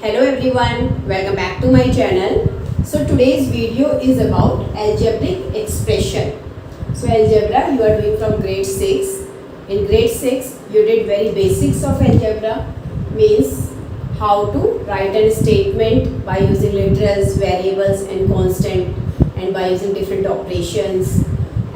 Hello everyone, welcome back to my channel. So today's video is about algebraic expression. So algebra you are doing from grade 6. In grade 6 you did very basics of algebra, means how to write a statement by using literals, variables and constant, and by using different operations,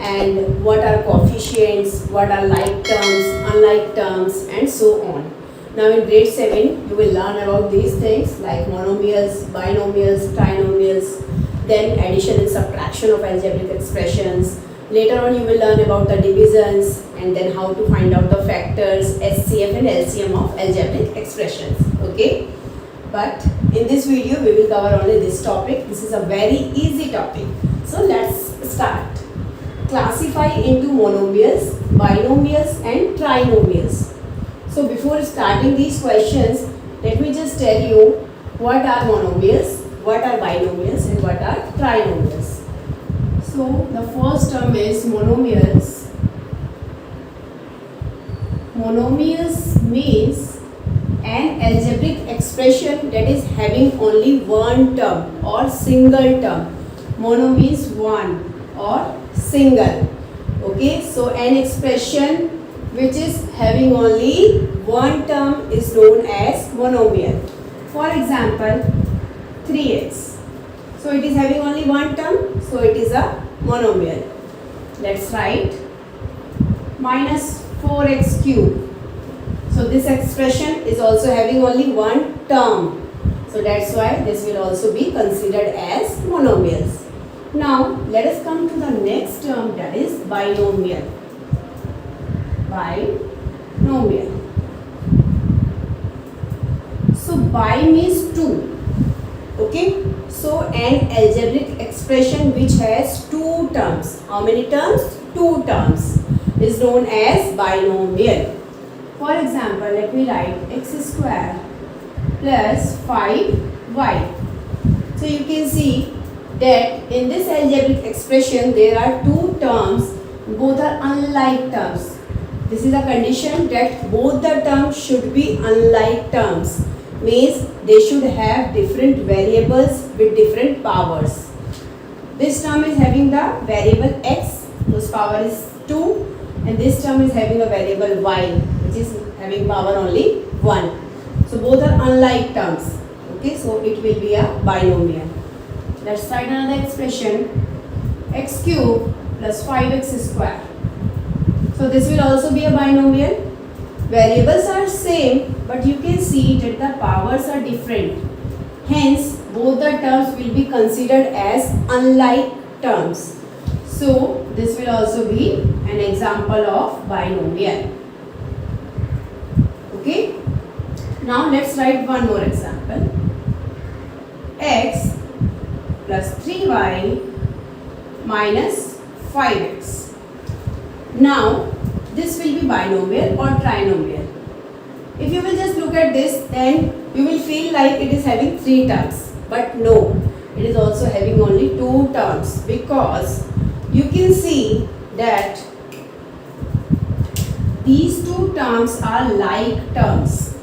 and what are coefficients, what are like terms, unlike terms, and so on. Now in grade 7 you will learn about these things like monomials, binomials, trinomials, then addition and subtraction of algebraic expressions. Later on you will learn about the divisions and then how to find out the factors, SCF and LCM of algebraic expressions. Okay, but in this video we will cover only this topic. This is a very easy topic. So let's start. Classify into monomials, binomials and trinomials. So before starting these questions, let me just tell you what are monomials, what are binomials and what are trinomials. So the first term is monomials. Monomials means an algebraic expression that is having only one term or single term. Mono means one or single. Okay, so an expression which is having only one term is known as monomial. For example, 3x. So it is having only one term, so it is a monomial. Let's write minus 4x cube. So this expression is also having only one term. So that's why this will also be considered as monomials. Now let us come to the next term, that is binomial. Binomial. So bi means two. Okay. So an algebraic expression which has two terms. How many terms? Two terms is known as binomial. For example, let me write x square plus 5y. So you can see that in this algebraic expression there are two terms, both are unlike terms. This is a condition that both the terms should be unlike terms, means they should have different variables with different powers. This term is having the variable x, whose power is 2, and this term is having a variable y, which is having power only 1. So both are unlike terms. Okay, so it will be a binomial. Let's write another expression, x cube plus 5x square. So this will also be a binomial. Variables are same, but you can see that the powers are different. Hence, both the terms will be considered as unlike terms. So this will also be an example of binomial. Okay. Now let's write one more example. X plus 3y minus 5x. Now this will be binomial or trinomial. If you will just look at this, then you will feel like it is having three terms, but no, it is also having only two terms, because you can see that these two terms are like terms.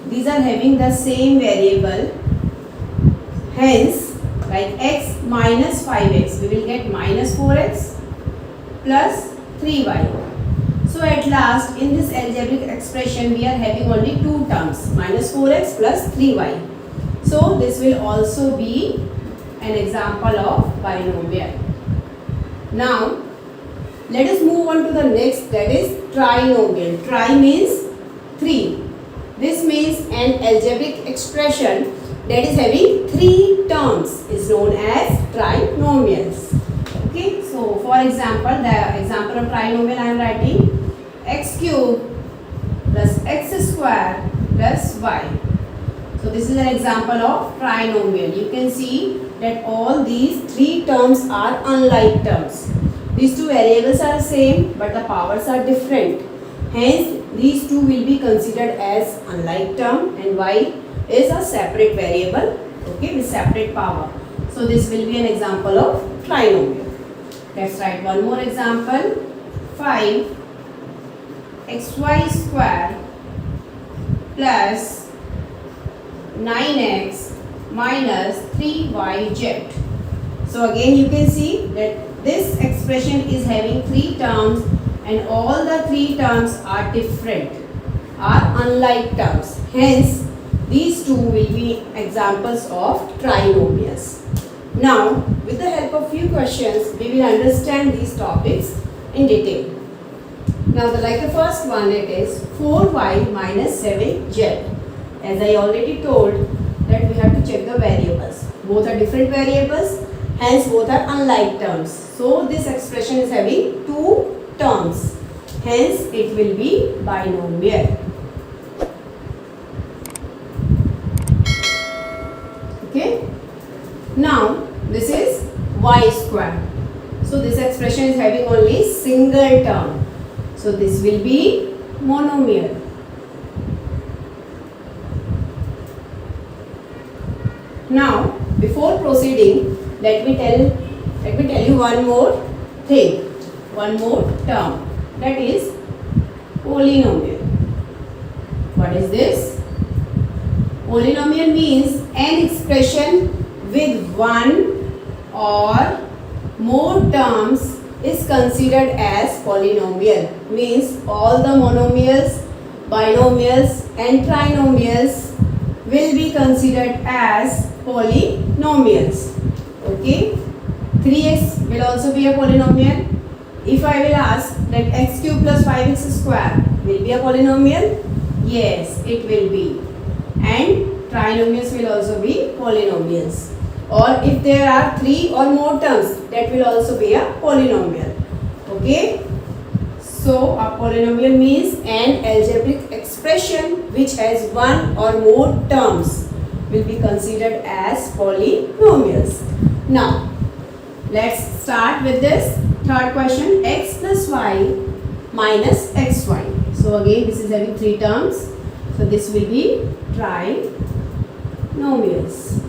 These are having the same variable. Hence, like x minus 5x, we will get minus 4x plus 3y. So at last, in this algebraic expression, we are having only two terms, minus 4x plus 3y. So this will also be an example of binomial. Now, let us move on to the next, that is trinomial. Tri means three. This means an algebraic expression that is having three terms is known as trinomials. Okay, so for example, the example of trinomial I am writing x cube plus x square plus y. So this is an example of trinomial. You can see that all these three terms are unlike terms. These two variables are same, but the powers are different. Hence, these two will be considered as unlike term, and y is a separate variable, okay, with separate power. So this will be an example of trinomial. Let's write one more example. 5 xy square plus 9x minus 3yz. So again you can see that this expression is having three terms and all the three terms are different, are unlike terms. Hence, these two will be examples of trinomials. Now, with the help of few questions, we will understand these topics in detail. Now, like the first one, it is 4y minus 7z. As I already told that we have to check the variables. Both are different variables, hence both are unlike terms. So, this expression is having two terms. Hence, it will be binomial. Okay. Now, this is y square. So, this expression is having only single term. So, this will be monomial. Now, before proceeding, let me tell you one more thing, one more term, that is polynomial. What is this? Polynomial means an expression with one or more terms is considered as polynomial. Means all the monomials, binomials and trinomials will be considered as polynomials. Okay, 3x will also be a polynomial. If I will ask that x cube plus 5x square will be a polynomial, yes, it will be. And trinomials will also be polynomials. Or if there are three or more terms, that will also be a polynomial. Okay. So a polynomial means an algebraic expression which has one or more terms will be considered as polynomials. Now, let's start with this third question, x plus y minus xy. So again, this is having three terms. So this will be trinomials.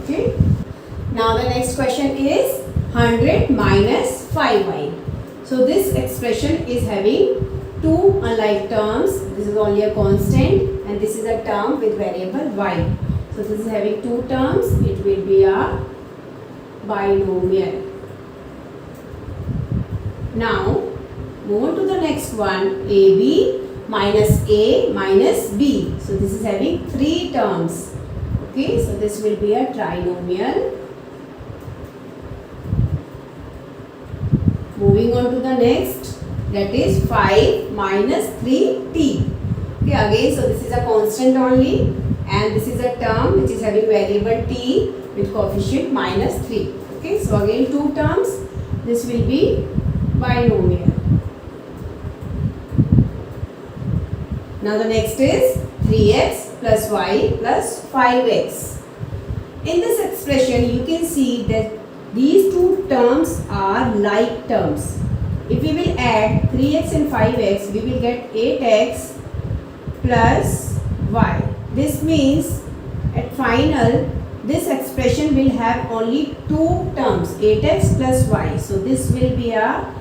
Okay. Now the next question is 100 minus 5y. So this expression is having two unlike terms. This is only a constant and this is a term with variable y. So this is having two terms. It will be a binomial. Now move on to the next one, ab minus a minus b. So this is having three terms. Okay, so this will be a trinomial. Moving on to the next, that is 5 minus 3t. Okay, again, so this is a constant only and this is a term which is having variable t with coefficient minus 3. Okay, so again two terms. This will be binomial. Now the next is 3x plus y plus 5x. In this expression, you can see that these two terms are like terms. If we will add 3x and 5x, we will get 8x plus y. This means at final, this expression will have only two terms, 8x plus y. So this will be a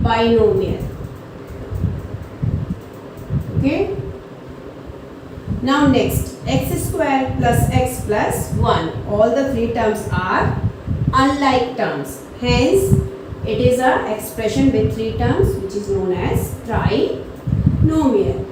binomial. Okay. Now next, x square plus x plus 1. All the three terms are unlike terms. Hence, it is a expression with three terms which is known as trinomial.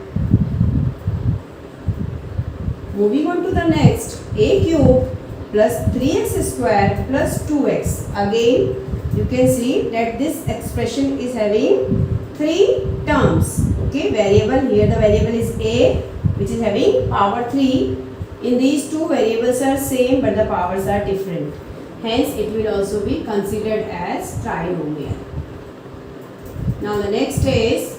Moving on to the next, a cube plus 3x square plus 2x. Again, you can see that this expression is having three terms. Okay, variable, here the variable is a which is having power 3. In these two variables are same but the powers are different. Hence, it will also be considered as trinomial. Now the next is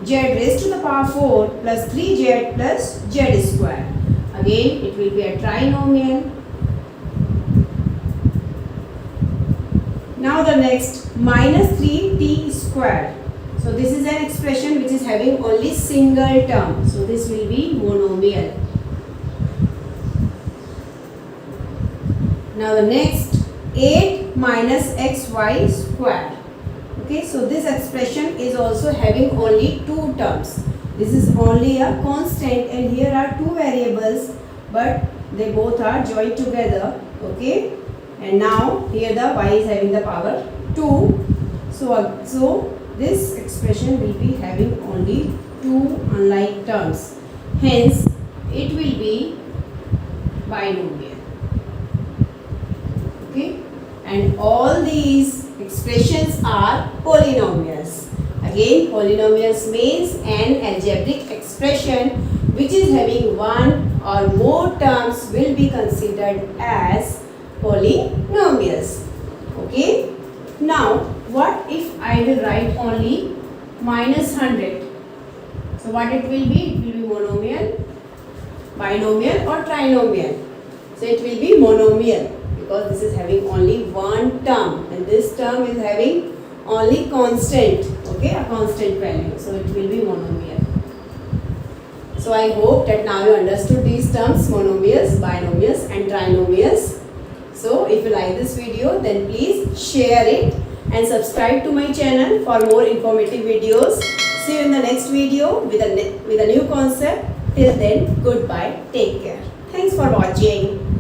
z raised to the power 4 plus 3z plus z square. Again, it will be a trinomial. Now the next, minus 3t square. So this is an expression which is having only single term. So this will be monomial. Now the next, 8 minus xy square. Okay, so this expression is also having only two terms. This is only a constant, and here are two variables, but they both are joined together. Okay, and now here the y is having the power 2. So this expression will be having only two unlike terms. Hence, it will be binomial. Okay, and all these expressions are polynomials. Again, polynomials means an algebraic expression which is having one or more terms will be considered as polynomials. Okay. Now, what if I will write only -100? So, what it will be? It will be monomial, binomial or trinomial. So, it will be monomial because this is having only one term, and this term is having only constant, okay, a constant value. So, it will be monomial. So, I hope that now you understood these terms, monomials, binomials and trinomials. So, if you like this video, then please share it and subscribe to my channel for more informative videos. See you in the next video with a new concept. Till then, goodbye. Take care. Thanks for watching.